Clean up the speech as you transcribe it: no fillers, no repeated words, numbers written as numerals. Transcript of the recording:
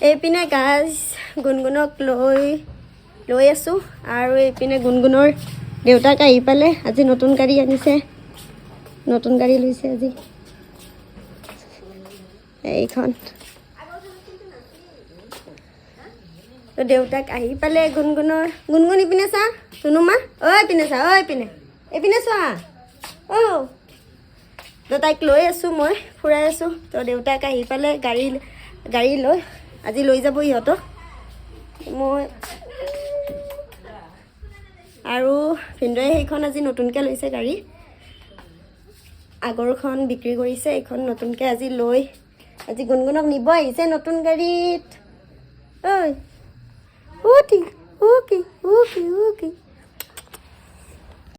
এইপিনে গাছ গুণগুণক লৈ আছোঁ আৰু এইপিনে গুণগুণৰ দেউতাক আহি পালে আজি নতুন গাড়ী আনিছে নতুন গাড়ী লৈছে আজি এইখন তো দেউতাক আহি পালে গুণগুণ ইপিনে চা চুনুমা ঐ পিনে চা ঐ পিনে এইপিনে চোৱা তো তাইক লৈ আছোঁ মই ফুৰাই আছোঁ তো দেউতাক আহি পালে গাড়ী লৈ আজি লৈ যাব ইহঁতক মই আৰু ভিনদেউৱে সেইখন আজি নতুনকৈ লৈছে গাড়ী আগৰখন বিক্ৰী কৰিছে এইখন নতুনকৈ আজি লৈ আজি গুণগুণক নিব আহিছে নতুন গাড়ীত ঐ উকি উকি উকি উকি